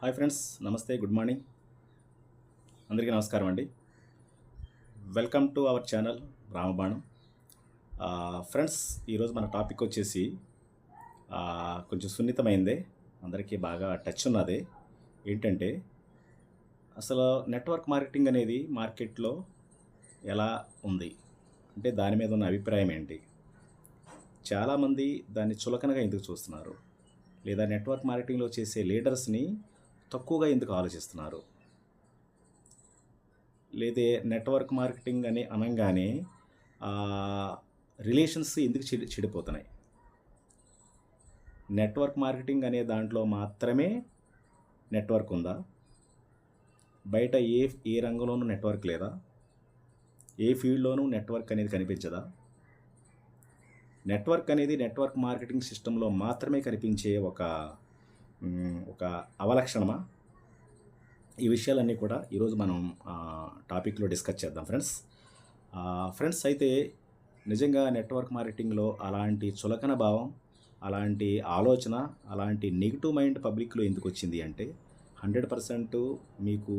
Hi friends, నమస్తే, good morning. అందరికీ నమస్కారం అండి. Welcome to our channel Ramabanam. Friends, ఈరోజు మన టాపిక్ వచ్చేసి కొంచెం సున్నితమైందే, అందరికీ బాగా టచ్ ఉన్నది. ఏంటంటే అసలు నెట్వర్క్ మార్కెటింగ్ అనేది మార్కెట్లో ఎలా ఉంది, అంటే దాని మీద ఉన్న అభిప్రాయం ఏంటి? చాలామంది దాన్ని చులకనగా ఎందుకు చూస్తున్నారు, లేదా నెట్వర్క్ మార్కెటింగ్లో చేసే లీడర్స్ని తక్కువగా ఎందుకు ఆలోచిస్తున్నారు? లేదే నెట్వర్క్ మార్కెటింగ్ అని అనంగానే రిలేషన్స్ ఎందుకు చెడిపోతున్నాయి? నెట్వర్క్ మార్కెటింగ్ అనే దాంట్లో మాత్రమే నెట్వర్క్ ఉందా? బయట ఏ రంగంలోనూ నెట్వర్క్ లేదా? ఏ ఫీల్డ్లోనూ నెట్వర్క్ అనేది కనిపించదా? నెట్వర్క్ అనేది నెట్వర్క్ మార్కెటింగ్ సిస్టంలో మాత్రమే కనిపించే ఒక అవలక్షణమా? ఈ విషయాలన్నీ కూడా ఈరోజు మనం టాపిక్లో డిస్కస్ చేద్దాం ఫ్రెండ్స్. అయితే నిజంగా నెట్వర్క్ మార్కెటింగ్లో అలాంటి చులకన భావం, అలాంటి ఆలోచన, అలాంటి నెగిటివ్ మైండ్ పబ్లిక్లో ఎందుకు వచ్చింది అంటే 100% మీకు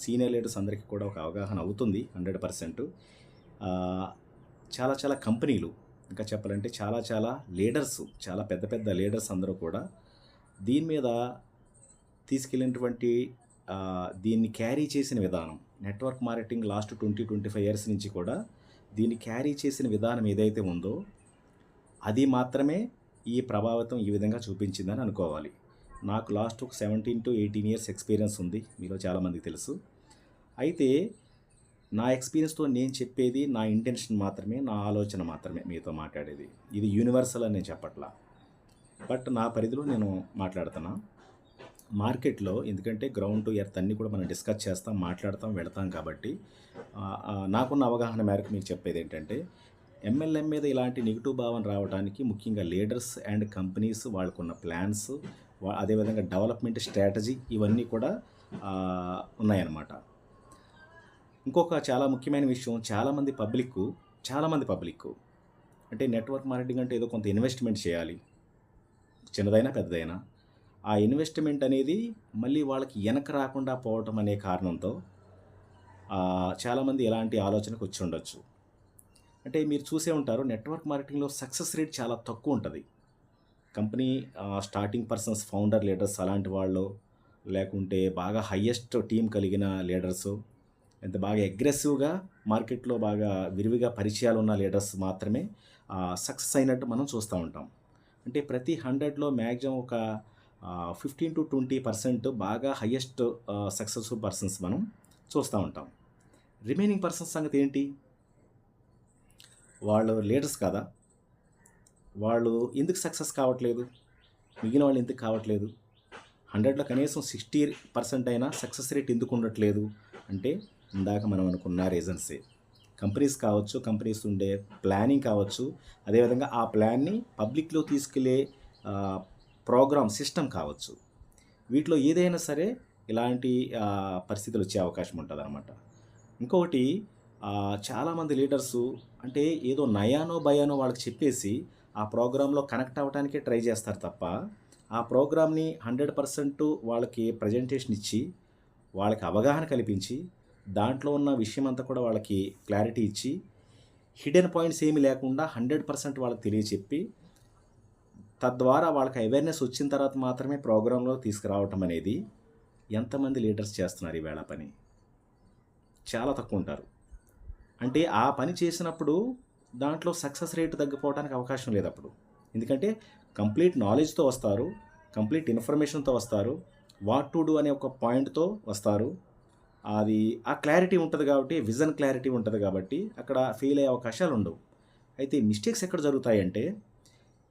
సీనియర్ లీడర్స్ అందరికీ కూడా ఒక అవగాహన అవుతుంది. 100% చాలా చాలా కంపెనీలు, ఇంకా చెప్పాలంటే చాలా లీడర్స్, చాలా పెద్ద పెద్ద లీడర్స్ అందరూ కూడా దీని మీద తీసుకెళ్ళినటువంటి దీన్ని క్యారీ చేసిన విధానం, నెట్వర్క్ మార్కెటింగ్ లాస్ట్ 20-25 ఇయర్స్ నుంచి కూడా దీన్ని క్యారీ చేసిన విధానం ఏదైతే ఉందో అది మాత్రమే ఈ ప్రభావితం ఈ విధంగా చూపించిందని అనుకోవాలి. నాకు లాస్ట్ ఒక 17-18 ఇయర్స్ ఎక్స్పీరియన్స్ ఉంది, మీలో చాలామందికి తెలుసు. అయితే నా ఎక్స్పీరియన్స్తో నేను చెప్పేది నా ఇంటెన్షన్ మాత్రమే, నా ఆలోచన మాత్రమే మీతో మాట్లాడేది. ఇది యూనివర్సల్ అని నేను చెప్పట్లా, బట్ నా పరిధిలో నేను మాట్లాడుతున్నా. మార్కెట్లో ఎందుకంటే గ్రౌండ్ టు ఎర్త్ అన్నీ కూడా మనం డిస్కస్ చేస్తాం, మాట్లాడతాం, వెళతాం. కాబట్టి నాకున్న అవగాహన మేరకు మీకు చెప్పేది ఏంటంటే ఎంఎల్ఎం మీద ఇలాంటి నెగిటివ్ భావన రావడానికి ముఖ్యంగా లీడర్స్ అండ్ కంపెనీస్ వాళ్ళకున్న ప్లాన్స్, అదేవిధంగా డెవలప్మెంట్ స్ట్రాటజీ, ఇవన్నీ కూడా ఉన్నాయన్నమాట. ఇంకొక చాలా ముఖ్యమైన విషయం, చాలామంది పబ్లిక్ అంటే నెట్వర్క్ మార్కెటింగ్ అంటే ఏదో కొంత ఇన్వెస్ట్మెంట్ చేయాలి, చిన్నదైనా పెద్దదైనా. ఆ ఇన్వెస్ట్మెంట్ అనేది మళ్ళీ వాళ్ళకి వెనక రాకుండా పోవటం అనే కారణంతో చాలామంది ఎలాంటి ఆలోచనకు వచ్చి ఉండొచ్చు. అంటే మీరు చూసే ఉంటారు, నెట్వర్క్ మార్కెటింగ్లో సక్సెస్ రేట్ చాలా తక్కువ ఉంటుంది. Company starting persons, founder leaders అలాంటి వాళ్ళు, లేకుంటే బాగా హయ్యెస్ట్ టీం కలిగిన లీడర్సు, ఎంత బాగా అగ్రెసివ్గా మార్కెట్లో బాగా విరివిగా పరిచయాలు ఉన్న లీడర్స్ మాత్రమే సక్సెస్ అయినట్టు మనం చూస్తూ ఉంటాం. అంటే ప్రతి 100లో మ్యాక్సిమం ఒక 15-20% బాగా హయ్యెస్ట్ సక్సెస్ఫుల్ పర్సన్స్ మనం చూస్తూ ఉంటాం. రిమైనింగ్ పర్సన్స్ సంగతి ఏంటి? వాళ్ళు లీడర్స్ కదా, వాళ్ళు ఎందుకు సక్సెస్ కావట్లేదు? మిగిలిన వాళ్ళు ఎందుకు కావట్లేదు? 100లో కనీసం 60% అయినా సక్సెస్ రేట్ ఎందుకు ఉండట్లేదు అంటే ఇందాక మనం అనుకున్న రీజన్సే. కంపెనీస్ కావచ్చు, కంపెనీస్ ఉండే ప్లానింగ్ కావచ్చు, అదేవిధంగా ఆ ప్లాన్ని పబ్లిక్లో తీసుకెళ్లే ప్రోగ్రామ్ సిస్టమ్ కావచ్చు. వీటిలో ఏదైనా సరే ఇలాంటి పరిస్థితులు వచ్చే అవకాశం ఉంటుంది అన్నమాట. ఇంకొకటి, చాలామంది లీడర్సు అంటే ఏదో నయానో భయానో వాళ్ళకి చెప్పేసి ఆ ప్రోగ్రాంలో కనెక్ట్ అవ్వడానికే ట్రై చేస్తారు తప్ప, ఆ ప్రోగ్రామ్ని 100% వాళ్ళకి ప్రజెంటేషన్ ఇచ్చి, వాళ్ళకి అవగాహన కల్పించి, దాంట్లో ఉన్న విషయం అంతా కూడా వాళ్ళకి క్లారిటీ ఇచ్చి, హిడెన్ పాయింట్స్ ఏమీ లేకుండా 100% వాళ్ళకి తెలియచెప్పి, తద్వారా వాళ్ళకి అవేర్నెస్ వచ్చిన తర్వాత మాత్రమే ప్రోగ్రాంలో తీసుకురావటం అనేది ఎంతమంది లీడర్స్ చేస్తున్నారు ఈవేళ పని? చాలా తక్కువ ఉంటారు. అంటే ఆ పని చేసినప్పుడు దాంట్లో సక్సెస్ రేట్ తగ్గిపోవడానికి అవకాశం లేదు అప్పుడు. ఎందుకంటే కంప్లీట్ నాలెడ్జ్తో వస్తారు, కంప్లీట్ ఇన్ఫర్మేషన్తో వస్తారు, వాట్ టు డూ అనే ఒక పాయింట్తో వస్తారు. అది ఆ క్లారిటీ ఉంటుంది కాబట్టి, విజన్ క్లారిటీ ఉంటుంది కాబట్టి అక్కడ ఫెయిల్ అయ్యే అవకాశాలు ఉండవు. అయితే మిస్టేక్స్ ఎక్కడ జరుగుతాయంటే,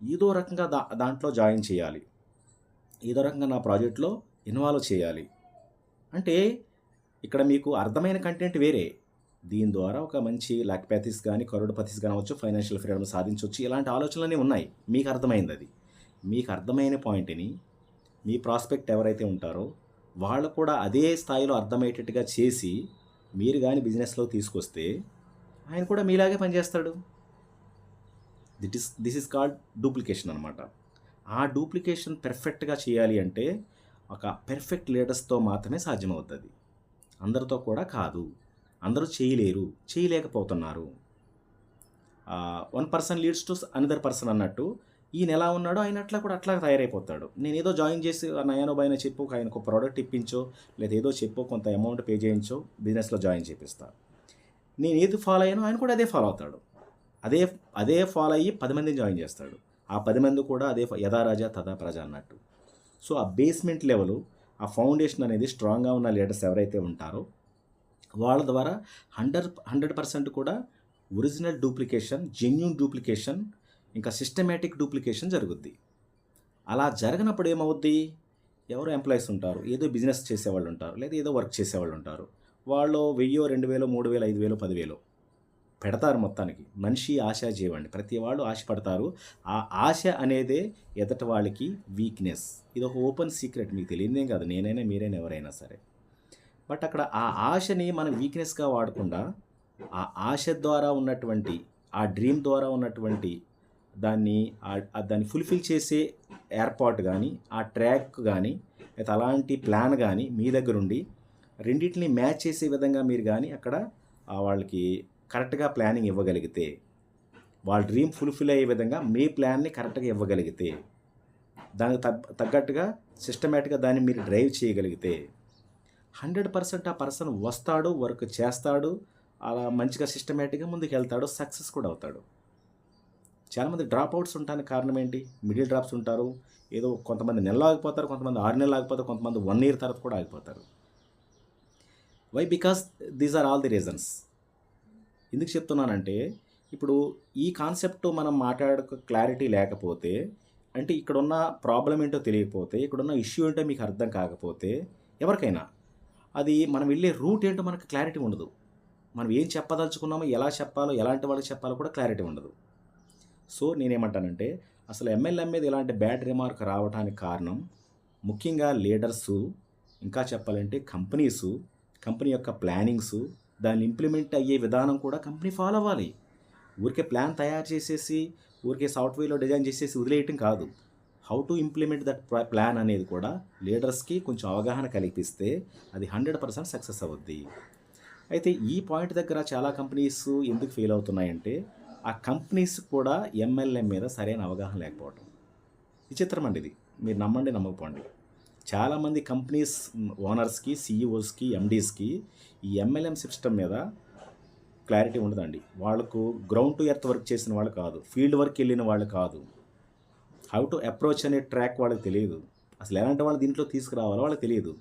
ఏదో రకంగా దాంట్లో జాయిన్ చేయాలి, ఏదో రకంగా నా ప్రాజెక్ట్లో ఇన్వాల్వ్ చేయాలి అంటే ఇక్కడ మీకు అర్థమైన కంటెంట్ వేరే. దీని ద్వారా ఒక మంచి లాక్పతిస్ కానీ, కరోడ్పతిస్ కావచ్చు, ఫైనాన్షియల్ ఫ్రీడమ్ సాధించవచ్చు, ఇలాంటి ఆలోచనలన్నీ ఉన్నాయి. మీకు అర్థమైంది. అది మీకు అర్థమైన పాయింట్ని మీ ప్రాస్పెక్ట్ ఎవరైతే ఉంటారో వాళ్ళు కూడా అదే స్థాయిలో అర్థమయ్యేటట్టుగా చేసి మీరు కానీ బిజినెస్లో తీసుకొస్తే ఆయన కూడా మీలాగే పనిచేస్తాడు. దిస్ ఈస్ కాల్డ్ డూప్లికేషన్ అనమాట. ఆ డూప్లికేషన్ పెర్ఫెక్ట్గా చేయాలి అంటే ఒక పెర్ఫెక్ట్ లీడర్స్తో మాత్రమే సాధ్యమవుతుంది. అందరితో కూడా కాదు. అందరూ చేయలేకపోతున్నారు. 1 person leads to another person అన్నట్టు ఈయన ఎలా ఉన్నాడో ఆయన అట్లా తయారైపోతాడు. నేను ఏదో జాయిన్ చేసి నయానో భయానో చెప్పు, ఆయనకు ప్రోడక్ట్ ఇప్పించో, లేదా ఏదో చెప్పు, కొంత అమౌంట్ పే చేయించో బిజినెస్లో జాయిన్ చేపిస్తా. నేను ఏది ఫాలో అయ్యానో ఆయన కూడా అదే ఫాలో అవుతాడు. అదే ఫాలో అయ్యి 10 మందిని జాయిన్ చేస్తాడు. ఆ 10 మంది కూడా అదే యథా రాజా తథా ప్రజ అన్నట్టు. సో ఆ బేస్మెంట్ లెవెల్, ఆ ఫౌండేషన్ అనేది స్ట్రాంగ్గా ఉన్న లీడర్స్ ఎవరైతే ఉంటారో వాళ్ళ ద్వారా 100% కూడా ఒరిజినల్ డూప్లికేషన్, జెన్యూన్ డూప్లికేషన్, ఇంకా సిస్టమేటిక్ డూప్లికేషన్ జరుగుద్ది. అలా జరగనప్పుడు ఏమవుద్ది? ఎవరో ఎంప్లాయీస్ ఉంటారు, ఏదో బిజినెస్ చేసేవాళ్ళు ఉంటారు, లేదా ఏదో వర్క్ చేసేవాళ్ళు ఉంటారు. వాళ్ళు 1000, 2000, 3000, 5000, 10,000 పెడతారు మొత్తానికి. మనిషి ఆశాజీవండి, ప్రతి వాళ్ళు ఆశపడతారు. ఆ ఆశ అనేదే ఎదటి వాళ్ళకి వీక్నెస్. ఇది ఒక ఓపెన్ సీక్రెట్, మీకు తెలియదేం కాదు, నేనైనా మీరైనా ఎవరైనా సరే. బట్ అక్కడ ఆ ఆశని మనం వీక్నెస్గా వాడకుండా ఆ ఆశ ద్వారా ఉన్నటువంటి, ఆ డ్రీమ్ ద్వారా ఉన్నటువంటి దాన్ని ఫుల్ఫిల్ చేసే ఏర్పాటు కానీ, ఆ ట్రాక్ కానీ, లేదా అలాంటి ప్లాన్ కానీ మీ దగ్గర ఉండి రెండింటిని మ్యాచ్ చేసే విధంగా మీరు కానీ అక్కడ వాళ్ళకి కరెక్ట్గా ప్లానింగ్ ఇవ్వగలిగితే, వాళ్ళ డ్రీమ్ ఫుల్ఫిల్ అయ్యే విధంగా మీ ప్లాన్ని కరెక్ట్గా ఇవ్వగలిగితే, దానికి తగ్గట్టుగా సిస్టమేటిక్గా దాన్ని మీరు డ్రైవ్ చేయగలిగితే 100% ఆ పర్సన్ వస్తాడు, వర్క్ చేస్తాడు, అలా మంచిగా సిస్టమేటిక్గా ముందుకు వెళ్తాడు, సక్సెస్ కూడా అవుతాడు. చాలామంది డ్రాప్ అవుట్స్ ఉండడానికి కారణం ఏంటి? మిడిల్ డ్రాప్స్ ఉంటారు. ఏదో కొంతమంది నెలలో ఆగిపోతారు, కొంతమంది 6 నెలలు ఆగిపోతారు, కొంతమంది 1 ఇయర్ తర్వాత కూడా ఆగిపోతారు. Why? Because these are all the reasons. ఎందుకు చెప్తున్నానంటే, ఇప్పుడు ఈ కాన్సెప్ట్ మనం క్లారిటీ లేకపోతే, అంటే ఇక్కడున్న ప్రాబ్లం ఏంటో తెలియకపోతే, ఇక్కడున్న ఇష్యూ ఏంటో మీకు అర్థం కాకపోతే, ఎవరికైనా అది మనం వెళ్ళే రూట్ ఏంటో మనకు క్లారిటీ ఉండదు. మనం ఏం చెప్పదలుచుకున్నామో, ఎలా చెప్పాలో, ఎలాంటి వాళ్ళకి చెప్పాలో కూడా క్లారిటీ ఉండదు. సో నేనేమంటానంటే, అసలు ఎంఎల్ఎం మీద ఇలాంటి బ్యాడ్ రిమార్క్ రావడానికి కారణం ముఖ్యంగా లీడర్సు, ఇంకా చెప్పాలంటే కంపెనీ యొక్క ప్లానింగ్సు, దాన్ని ఇంప్లిమెంట్ అయ్యే విధానం కూడా కంపెనీ ఫాలో అవ్వాలి. ఊరికే ప్లాన్ తయారు చేసేసి, ఊరికే సాఫ్ట్వేర్లో డిజైన్ చేసేసి వదిలేయటం కాదు. How to implement that plan అనేది కూడా లీడర్స్కి కొంచెం అవగాహన కల్పిస్తే అది 100% సక్సెస్ అవుద్ది. అయితే ఈ పాయింట్ దగ్గర చాలా కంపెనీస్ ఎందుకు ఫెయిల్ అవుతున్నాయంటే, ఆ కంపెనీస్ కూడా ఎంఎల్ఎం మీద సరైన అవగాహన లేకపోవడం. విచిత్రం అండి ఇది, మీరు నమ్మండి నమ్మకపోండి. చాలామంది కంపెనీస్ ఓనర్స్కి, సిఇఓస్కి, ఎండీస్కి ఈ ఎంఎల్ఎం సిస్టమ్ మీద క్లారిటీ ఉండదండి. వాళ్ళకు గ్రౌండ్ టు ఎర్త్ వర్క్ చేసిన వాళ్ళు కాదు, ఫీల్డ్ వర్క్ వెళ్ళిన వాళ్ళు కాదు, హౌ టు అప్రోచ్ అనే ట్రాక్ వాళ్ళకి తెలియదు, అసలు ఎలాంటి వాళ్ళు దీంట్లో తీసుకురావాలో వాళ్ళకి తెలియదు.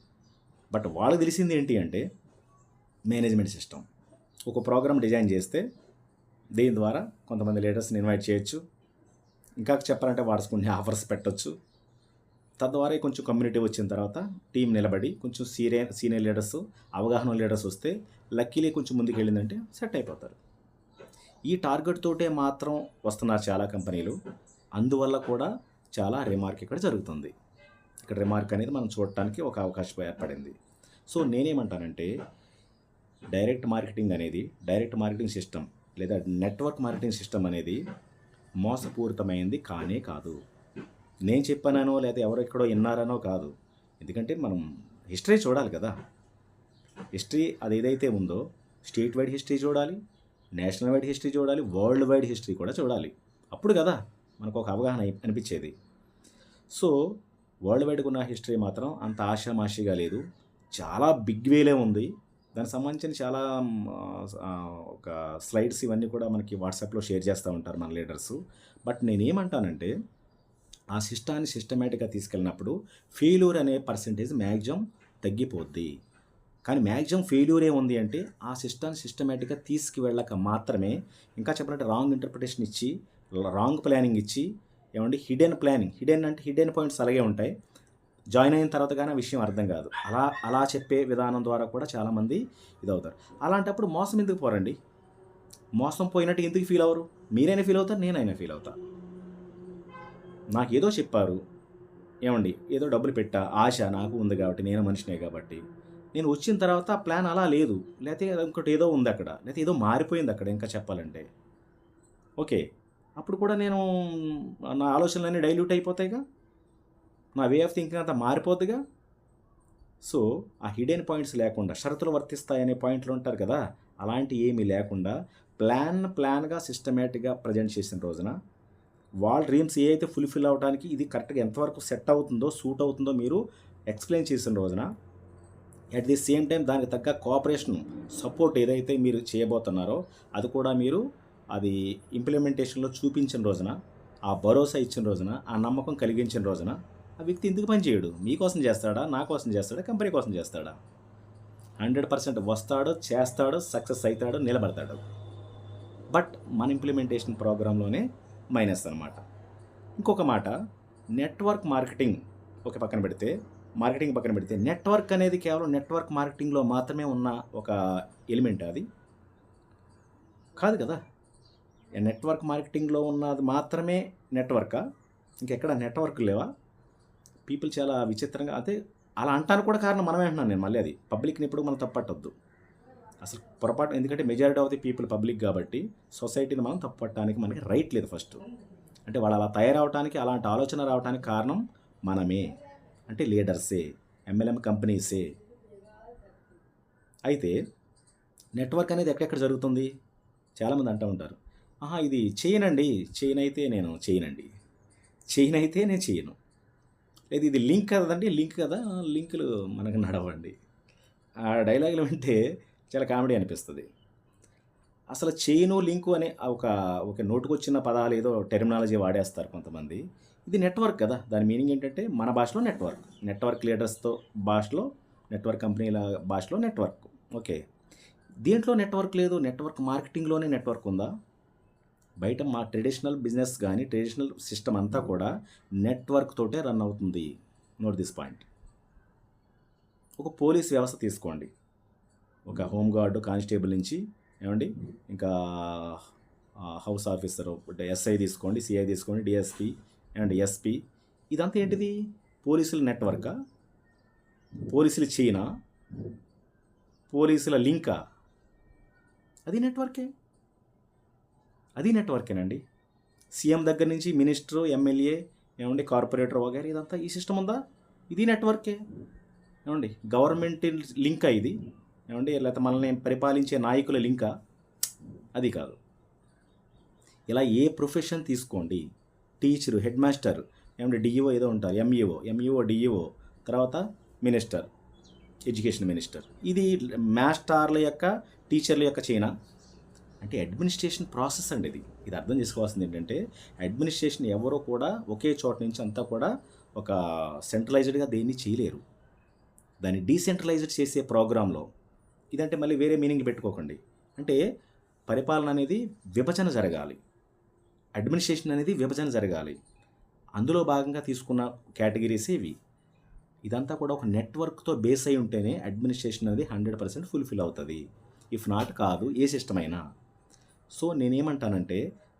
బట్ వాళ్ళకి తెలిసింది ఏంటి అంటే మేనేజ్మెంట్ సిస్టమ్. ఒక ప్రోగ్రామ్ డిజైన్ చేస్తే దీని ద్వారా కొంతమంది లీడర్స్ని ఇన్వైట్ చేయొచ్చు, ఇంకా చెప్పాలంటే వాళ్ళకి కొన్ని ఆఫర్స్ పెట్టచ్చు. తద్వారా కొంచెం కమ్యూనిటీ వచ్చిన తర్వాత టీం నిలబడి కొంచెం సీనియర్ లీడర్స్, అవగాహన లీడర్స్ వస్తే లక్కీలీ కొంచెం ముందుకు వెళ్ళిందంటే సెట్ అయిపోతారు. ఈ టార్గెట్ తోటే మాత్రం వస్తున్నారు చాలా కంపెనీలు. అందువల్ల కూడా చాలా రిమార్క్ ఇక్కడ జరుగుతుంది. ఇక్కడ రిమార్క్ అనేది మనం చూడటానికి ఒక అవకాశం ఏర్పడింది. సో నేనేమంటానంటే, డైరెక్ట్ మార్కెటింగ్ సిస్టమ్ లేదా నెట్వర్క్ మార్కెటింగ్ సిస్టమ్ అనేది మోసపూరితమైంది కానే కాదు. నేను చెప్పానో లేదా ఎవరో ఎక్కడో విన్నారనో కాదు. ఎందుకంటే మనం హిస్టరీ చూడాలి కదా. హిస్టరీ అది ఏదైతే ఉందో స్టేట్ వైడ్ హిస్టరీ చూడాలి, నేషనల్ వైడ్ హిస్టరీ చూడాలి, వరల్డ్ వైడ్ హిస్టరీ కూడా చూడాలి. అప్పుడు కదా మనకు ఒక అవగాహన అనిపించేది. సో వరల్డ్ వైడ్గా ఉన్న హిస్టరీ మాత్రం అంత ఆషామాషిగా లేదు, చాలా బిగ్ వేలే ఉంది. దానికి సంబంధించిన చాలా ఒక స్లైడ్స్ ఇవన్నీ కూడా మనకి వాట్సాప్లో షేర్ చేస్తూ ఉంటారు మన లీడర్సు. బట్ నేనేమంటానంటే, ఆ సిస్టాన్ని సిస్టమేటిక్గా తీసుకెళ్ళినప్పుడు ఫెయిల్యూర్ అనే పర్సంటేజ్ మ్యాక్సిమం తగ్గిపోద్ది. కానీ మ్యాక్సిమం ఫెయిల్యూరే ఉంది అంటే ఆ సిస్టాన్ని సిస్టమేటిక్గా తీసుకువెళ్ళక మాత్రమే, ఇంకా చెప్పాలంటే రాంగ్ ఇంటర్ప్రిటేషన్ ఇచ్చి, రాంగ్ ప్లానింగ్ ఇచ్చి, హిడెన్ పాయింట్స్ అలాగే ఉంటాయి. జాయిన్ అయిన తర్వాత కానీ ఆ విషయం అర్థం కాదు. అలా చెప్పే విధానం ద్వారా కూడా చాలామంది ఇదవుతారు. అలాంటప్పుడు మోసం ఎందుకు పోరండి? మోసం పోయినట్టు ఎందుకు ఫీల్ అవ్వరు? మీరైనా ఫీల్ అవుతారు, నేనైనా ఫీల్ అవుతా. నాకేదో చెప్పారు, ఏదో డబ్బులు పెట్టా, ఆశ నాకు ఉంది కాబట్టి, నేను మనిషినే కాబట్టి, నేను వచ్చిన తర్వాత ఆ ప్లాన్ అలా లేదు, లేకపోతే ఇంకోటి ఏదో ఉంది అక్కడ, లేకపోతే ఏదో మారిపోయింది అక్కడ. ఇంకా చెప్పాలంటే ఓకే, అప్పుడు కూడా నేను నా ఆలోచనలన్నీ డైల్యూట్ అయిపోతాయిగా, నా వే ఆఫ్ థింకింగ్ అంతా మారిపోద్దిగా. సో ఆ హిడెన్ పాయింట్స్ లేకుండా షరతులు వర్తిస్తాయనే పాయింట్లు ఉంటారు కదా, అలాంటి ఏమీ లేకుండా ప్లాన్గా సిస్టమేటిక్గా ప్రజెంట్ చేసిన రోజున వాళ్ళ డ్రీమ్స్ ఏ అయితే ఫుల్ఫిల్ అవ్వడానికి ఇది కరెక్ట్గా ఎంతవరకు సెట్ అవుతుందో సూట్ అవుతుందో మీరు ఎక్స్ప్లెయిన్ చేసిన రోజున అట్ ది సేమ్ టైం దానికి తగ్గ కోఆపరేషన్ సపోర్ట్ ఏదైతే మీరు చేయబోతున్నారో అది కూడా మీరు అది ఇంప్లిమెంటేషన్లో చూపించిన రోజున, ఆ భరోసా ఇచ్చిన రోజున, ఆ నమ్మకం కలిగించిన రోజున ఆ వ్యక్తి ఎందుకు పని చేయడు? మీకోసం చేస్తాడా, నా కోసం చేస్తాడా, కంపెనీ కోసం చేస్తాడా? 100% వస్తాడు, చేస్తాడు, సక్సెస్ అవుతాడు, నిలబడతాడు. బట్ మన ఇంప్లిమెంటేషన్ ప్రోగ్రాంలోనే మైనస్ అనమాట. ఇంకొక మాట, నెట్వర్క్ మార్కెటింగ్ పక్కన పెడితే నెట్వర్క్ అనేది కేవలం నెట్వర్క్ మార్కెటింగ్లో మాత్రమే ఉన్న ఒక ఎలిమెంట్ అది కాదు కదా. నెట్వర్క్ మార్కెటింగ్లో ఉన్నది మాత్రమే నెట్వర్కా? ఇంకెక్కడ నెట్వర్క్ లేవా? పీపుల్ చాలా విచిత్రంగా, అదే అలా అంటానికి కూడా కారణం మనమే అంటున్నాను నేను. మళ్ళీ అది పబ్లిక్ని ఇప్పుడు మనం తప్పట్టొద్దు అసలు పొరపాటు, ఎందుకంటే majority of the people public కాబట్టి సొసైటీని మనం తప్పట్టడానికి మనకి రైట్ లేదు ఫస్ట్. అంటే వాళ్ళు అలా తయారవడానికి, అలాంటి ఆలోచన రావడానికి కారణం మనమే, అంటే లీడర్సే, ఎంఎల్ఎం కంపెనీసే. అయితే నెట్వర్క్ అనేది ఎక్కడెక్కడ జరుగుతుంది? చాలామంది అంటూ ఉంటారు, ఇది చైన్ అయితే నేను చేయను, లేదు ఇది లింక్ కదండి, లింక్ కదా, లింకులు మనకు నడవండి. ఆ డైలాగులు వింటే చాలా కామెడీ అనిపిస్తుంది. అసలు చైను లింకు అనే ఒక నోటుకొచ్చిన పదాలు ఏదో టెర్మినాలజీ వాడేస్తారు కొంతమంది. ఇది నెట్వర్క్ కదా, దాని మీనింగ్ ఏంటంటే మన భాషలో నెట్వర్క్ లీడర్స్తో భాషలో, నెట్వర్క్ కంపెనీల భాషలో నెట్వర్క్. ఓకే, దీంట్లో నెట్వర్క్ లేదు, నెట్వర్క్ మార్కెటింగ్లోనే నెట్వర్క్ ఉందా? బయట మా ట్రెడిషనల్ బిజినెస్ కానీ ట్రెడిషనల్ సిస్టమ్ అంతా కూడా నెట్వర్క్ తోటే రన్ అవుతుంది. Note this point. ఒక పోలీస్ వ్యవస్థ తీసుకోండి, ఒక హోంగార్డు, కానిస్టేబుల్ నుంచి ఏమండి, ఇంకా హౌస్ ఆఫీసర్, ఎస్ఐ తీసుకోండి, సిఐ తీసుకోండి, డిఎస్పి అండ్ ఎస్పి, ఇదంతా ఏంటిది? పోలీసుల నెట్వర్కా? పోలీసుల చైనా? పోలీసుల లింకా? అది నెట్వర్కేనండి. సీఎం దగ్గర నుంచి మినిస్టరు, ఎమ్మెల్యే, ఏమండి, కార్పొరేటర్ వగైరా, ఇదంతా ఈ సిస్టమ్ ఉందా? ఇది నెట్వర్కే. ఏమండి, గవర్నమెంట్ లింకా ఇది? ఏమండి, లేకపోతే మనల్ని పరిపాలించే నాయకుల లింకా? అది కాదు. ఇలా ఏ ప్రొఫెషన్ తీసుకోండి, టీచరు, హెడ్ మాస్టర్, ఏమంటే డిఈఓ ఏదో ఉంటారు, ఎంఈఓ, డిఈఓ, తర్వాత మినిస్టర్, ఎడ్యుకేషన్ మినిస్టర్. ఇది మాస్టర్ల యొక్క, టీచర్ల యొక్క చైనా అంటే అడ్మినిస్ట్రేషన్ ప్రాసెస్ అండి. ఇది అర్థం చేసుకోవాల్సింది ఏంటంటే, అడ్మినిస్ట్రేషన్ ఎవరో కూడా ఒకే చోట నుంచి అంతా కూడా ఒక సెంట్రలైజ్డ్గా దేన్ని చేయలేరు. దాన్ని డీసెంట్రలైజ్డ్ చేసే ప్రోగ్రాంలో ఇదంటే మళ్ళీ వేరే మీనింగ్ పెట్టుకోకండి. అంటే పరిపాలన అనేది విభజన జరగాలి, అడ్మినిస్ట్రేషన్ అనేది విభజన జరగాలి. అందులో భాగంగా తీసుకున్న కేటగిరీస్ ఇవి. ఇదంతా కూడా ఒక నెట్వర్క్తో బేస్ అయి ఉంటేనే అడ్మినిస్ట్రేషన్ అనేది 100% ఫుల్ఫిల్ అవుతుంది. ఇఫ్ నాట్ కాదు ఏ సిస్టమ్ అయినా. సో నేనేమంటానంటే,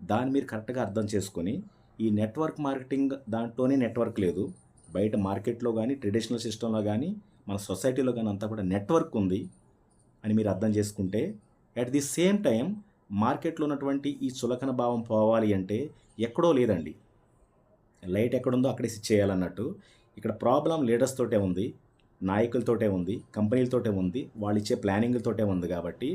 దాన్ని మీరు కరెక్ట్గా అర్థం చేసుకొని, ఈ నెట్వర్క్ మార్కెటింగ్ దాంట్లోనే నెట్వర్క్ లేదు, బయట మార్కెట్లో కానీ ట్రెడిషనల్ సిస్టంలో కానీ మన సొసైటీలో కానీ అంతా కూడా నెట్వర్క్ ఉంది అని మీరు అర్థం చేసుకుంటే, అట్ ది సేమ్ టైం మార్కెట్లో ఉన్నటువంటి ఈ చులకన భావం పోవాలి అంటే ఎక్కడో లేదండి, లైట్ ఎక్కడుందో అక్కడే స్విచ్ చేయాలన్నట్టు. ఇక్కడ ప్రాబ్లం లీడర్స్ తోటే ఉంది, నాయకులతోటే ఉంది, కంపెనీలతోటే ఉంది, వాళ్ళు ఇచ్చే ప్లానింగ్లతోటే ఉంది. కాబట్టి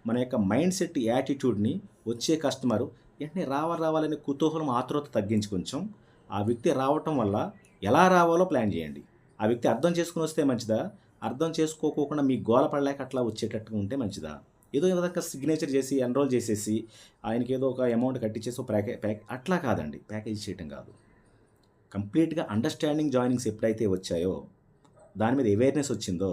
మన యొక్క మైండ్ సెట్, యాటిట్యూడ్ని వచ్చే కస్టమరు వెంటనే రావాలనే కుతూహలం, ఆతృత తగ్గించి కొంచెం ఆ వ్యక్తి రావటం వల్ల ఎలా రావాలో ప్లాన్ చేయండి. ఆ వ్యక్తి అర్థం చేసుకుని వస్తే మంచిదా, అర్థం చేసుకోకుండా మీ గోల పడలేక అట్లా వచ్చేటట్టుగా ఉంటే మంచిదా? ఏదో విధంగా సిగ్నేచర్ చేసి ఎన్రోల్ చేసేసి ఆయనకి ఏదో ఒక అమౌంట్ కట్టించేసి అట్లా కాదండి, ప్యాకేజ్ చేయటం కాదు. కంప్లీట్గా అండర్స్టాండింగ్ జాయినింగ్స్ ఎప్పుడైతే వచ్చాయో, దాని మీద అవేర్నెస్ వచ్చిందో,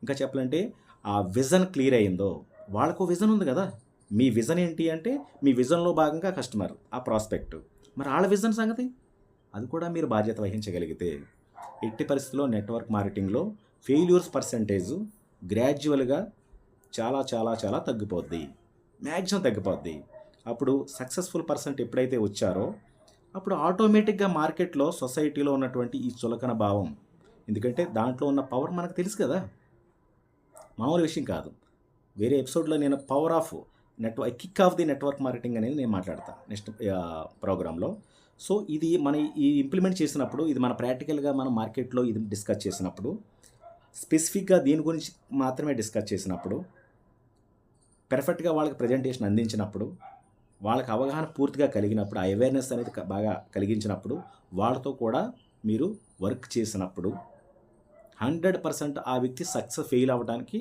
ఇంకా చెప్పాలంటే ఆ విజన్ క్లియర్ అయ్యిందో, వాళ్ళకు విజన్ ఉంది కదా. మీ విజన్ ఏంటి అంటే, మీ విజన్లో భాగంగా కస్టమర్, ఆ ప్రాస్పెక్ట్, మరి వాళ్ళ విజన్ సంగతి అది కూడా మీరు బాధ్యత వహించగలిగితే ఎట్టి పరిస్థితుల్లో నెట్వర్క్ మార్కెటింగ్లో ఫెయిల్యూర్స్ పర్సెంటేజ్ గ్రాడ్యువల్గా చాలా చాలా చాలా తగ్గిపోద్ది, మ్యాక్సిమం తగ్గిపోద్ది. అప్పుడు సక్సెస్ఫుల్ పర్సెంట్ ఎప్పుడైతే వచ్చారో అప్పుడు ఆటోమేటిక్గా మార్కెట్లో, సొసైటీలో ఉన్నటువంటి ఈ చులకన భావం, ఎందుకంటే దాంట్లో ఉన్న పవర్ మనకు తెలుసు కదా, మామూలు విషయం కాదు. వేరే ఎపిసోడ్లో నేను power of kick of the network marketing అనేది నేను మాట్లాడతాను నెక్స్ట్ ప్రోగ్రాంలో. సో ఇది మన ఈ ఇంప్లిమెంట్ చేసినప్పుడు, ఇది మన ప్రాక్టికల్గా మనం మార్కెట్లో ఇది డిస్కస్ చేసినప్పుడు స్పెసిఫిక్గా దీని గురించి మాత్రమే డిస్కస్ చేసినప్పుడు, పెర్ఫెక్ట్గా వాళ్ళకి ప్రజెంటేషన్ అందించినప్పుడు, వాళ్ళకి అవగాహన పూర్తిగా కలిగినప్పుడు, ఆ అవేర్నెస్ అనేది బాగా కలిగించినప్పుడు, వాళ్ళతో కూడా మీరు వర్క్ చేసినప్పుడు 100% ఆ వ్యక్తి ఫెయిల్ అవ్వడానికి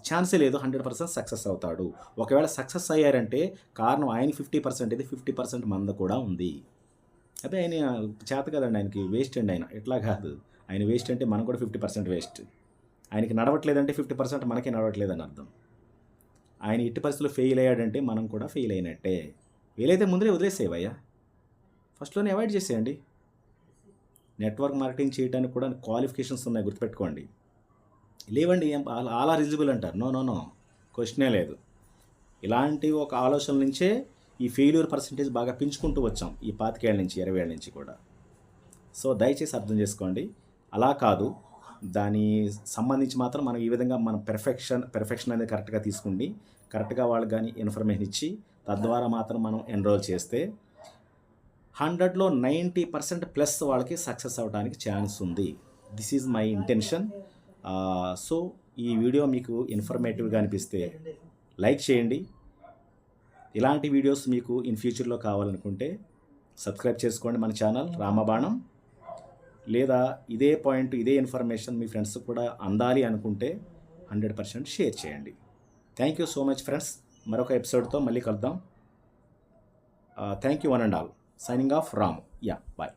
ఛాన్సే లేదు. 100% సక్సెస్ అవుతాడు. ఒకవేళ సక్సెస్ అయ్యారంటే కారణం ఆయన 50% ఇది, 50% మనది కూడా ఉంది. అదే ఆయన చేత కదండి, ఆయనకి వేస్ట్ అండి ఆయన. ఇట్లా కాదు, ఆయన వేస్ట్ అంటే మనం కూడా 50% వేస్ట్. ఆయనకి నడవట్లేదంటే 50% మనకే నడవట్లేదని అర్థం. ఆయన ఎట్టి పరిస్థితుల్లో ఫెయిల్ అయ్యాడంటే మనం కూడా ఫెయిల్ అయినట్టే. ఫెయిల్ అయితే ముందరే వదిలేసేవయ్యా, ఫస్ట్లోనే అవాయిడ్ చేసేయండి. నెట్వర్క్ మార్కెటింగ్ చేయడానికి కూడా క్వాలిఫికేషన్స్ ఉన్నాయి, గుర్తుపెట్టుకోండి. లేవండి, ఆల్ ఆర్ ఎలిజిబుల్ అంటారు. నో నో నో, క్వశ్చనే లేదు. ఇలాంటి ఒక ఆలోచన నుంచే ఈ ఫెయిల్యూర్ పర్సంటేజ్ బాగా పెంచుకుంటూ వచ్చాం ఈ 25 ఏళ్ళ నుంచి, 20 ఏళ్ళ నుంచి కూడా. సో దయచేసి అర్థం చేసుకోండి. అలా కాదు, దాని సంబంధించి మాత్రం మనం ఈ విధంగా మనం పెర్ఫెక్షన్ అనేది కరెక్ట్గా తీసుకుండి, కరెక్ట్గా వాళ్ళకి కానీ ఇన్ఫర్మేషన్ ఇచ్చి, తద్వారా మాత్రం మనం ఎన్రోల్ చేస్తే 100లో 90% ప్లస్ వాళ్ళకి సక్సెస్ అవ్వడానికి ఛాన్స్ ఉంది. This is my intention. So ఈ వీడియో మీకు ఇన్ఫర్మేటివ్గా అనిపిస్తే లైక్ చేయండి. ఇలాంటి వీడియోస్ మీకు ఇన్ ఫ్యూచర్లో కావాలనుకుంటే సబ్స్క్రైబ్ చేసుకోండి మన ఛానల్ రామబాణం. లేదా ఇదే పాయింట్, ఇదే ఇన్ఫర్మేషన్ మీ ఫ్రెండ్స్ కూడా అందాలి అనుకుంటే 100% షేర్ చేయండి. Thank you so much friends. మరొక ఎపిసోడ్తో మళ్ళీ కలుద్దాం. Thank you one and all. Signing off, Ram. Yeah, bye.